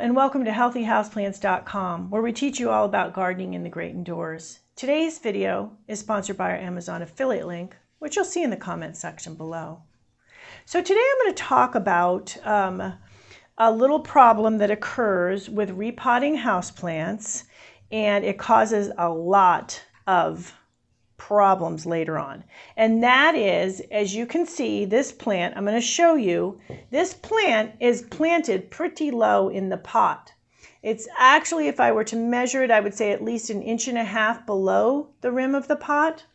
and welcome to healthyhouseplants.com, where we teach you all about gardening in the great indoors. Today's video is sponsored by our Amazon affiliate link, which you'll see in the comments section below. So today I'm going to talk about a little problem that occurs with repotting houseplants, and it causes a lot of problems later on. And that is, as you can see, this plant, I'm going to show you, this plant is planted pretty low in the pot. It's actually, if I were to measure it, I would say at least 1.5 inches below the rim of the pot.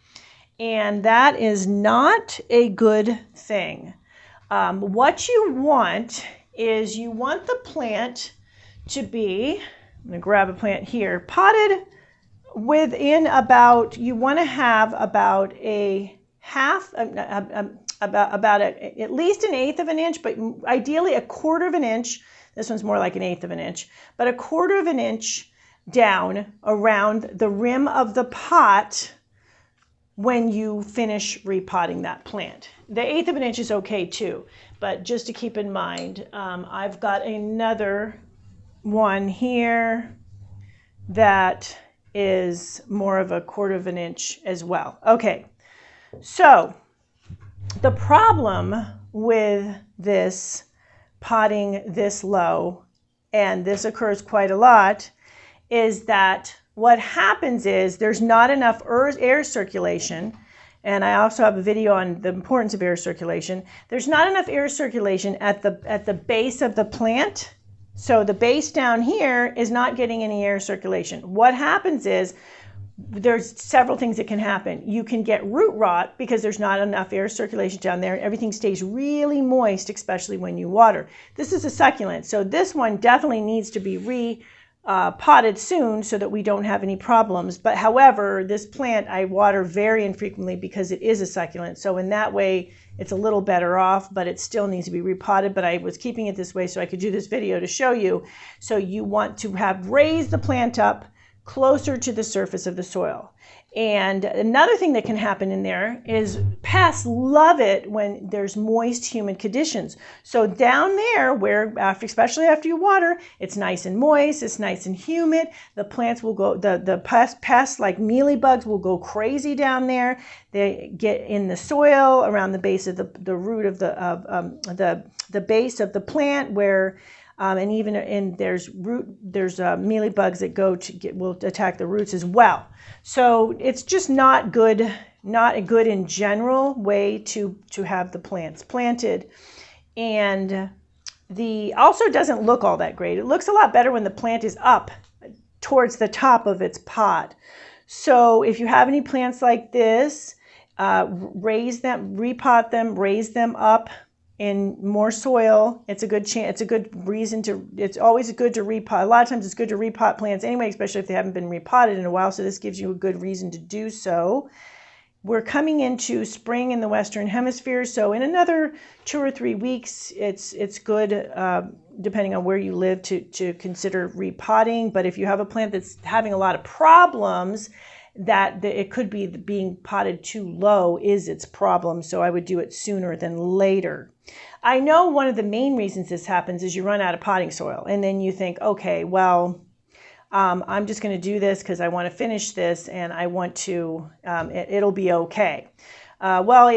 And that is not a good thing. What you want is you want the plant to be, I'm going to grab a plant here, potted within about, you want to have about a half, about at least 1/8 of an inch, but ideally 1/4 of an inch. This one's more like 1/8 of an inch, but 1/4 of an inch down around the rim of the pot when you finish repotting that plant. The 1/8 of an inch is okay too, but just to keep in mind, I've got another one here that is more of 1/4 of an inch as well. Okay, so the problem with this potting this low, and this occurs quite a lot, is that what happens is there's not enough air circulation, and I also have a video on the importance of air circulation. There's not enough air circulation at the base of the plant. So the base down here is not getting any air circulation. What happens is there's several things that can happen. You can get root rot because there's not enough air circulation down there. Everything stays really moist, especially when you water. This is a succulent, so this one definitely needs to be potted soon so that we don't have any problems. But however, this plant I water very infrequently because it is a succulent. So in that way, it's a little better off, but it still needs to be repotted. But I was keeping it this way so I could do this video to show you. So you want to raise the plant up closer to the surface of the soil. And another thing that can happen in there is pests love it when there's moist, humid conditions. So down there, where especially after you water, it's nice and moist, it's nice and humid. The plants will go, the pests like mealybugs will go crazy down there. They get in the soil around the base of the root of the base of the plant where. And even there's mealybugs that will attack the roots as well. So it's just not good, not a good in general way to have the plants planted. And also doesn't look all that great. It looks a lot better when the plant is up towards the top of its pot. So if you have any plants like this, raise them, repot them, raise them up in more soil. It's a good chance. It's a good reason to. It's always good to repot. A lot of times, it's good to repot plants anyway, especially if they haven't been repotted in a while. So this gives you a good reason to do so. We're coming into spring in the Western Hemisphere, so in another 2 or 3 weeks, it's good, depending on where you live, to consider repotting. But if you have a plant that's having a lot of problems, that it could be being potted too low is its problem. So I would do it sooner than later. I know one of the main reasons this happens is you run out of potting soil, and then you think, okay, well, I'm just going to do this because I want to finish this and I want to, it'll be okay. Well,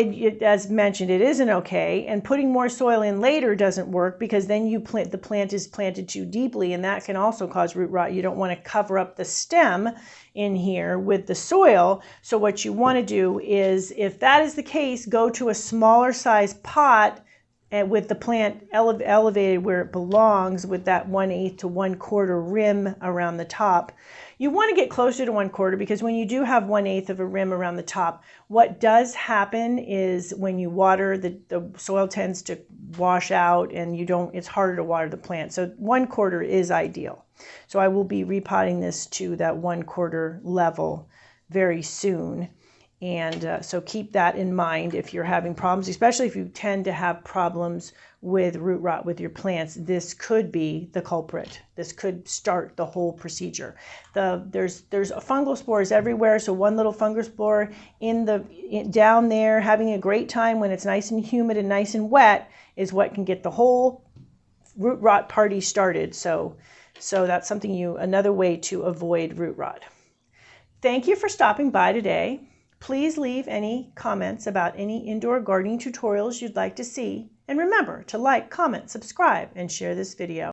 as mentioned, it isn't okay, and putting more soil in later doesn't work because then the plant is planted too deeply, and that can also cause root rot. You don't want to cover up the stem in here with the soil. So what you want to do is, if that is the case, go to a smaller size pot and with the plant elevated where it belongs, with that 1/8 to 1/4 rim around the top. You want to get closer to 1/4 because when you do have 1/8 of a rim around the top, what does happen is when you water, the soil tends to wash out, and it's harder to water the plant. So 1/4 is ideal. So I will be repotting this to that 1/4 level very soon. And so keep that in mind if you're having problems, especially if you tend to have problems with root rot with your plants. This could be the culprit. This could start the whole procedure. There's fungal spores everywhere. So one little fungal spore down there having a great time when it's nice and humid and nice and wet is what can get the whole root rot party started. So So that's another way to avoid root rot. Thank you for stopping by today. Please leave any comments about any indoor gardening tutorials you'd like to see. And remember to like, comment, subscribe, and share this video.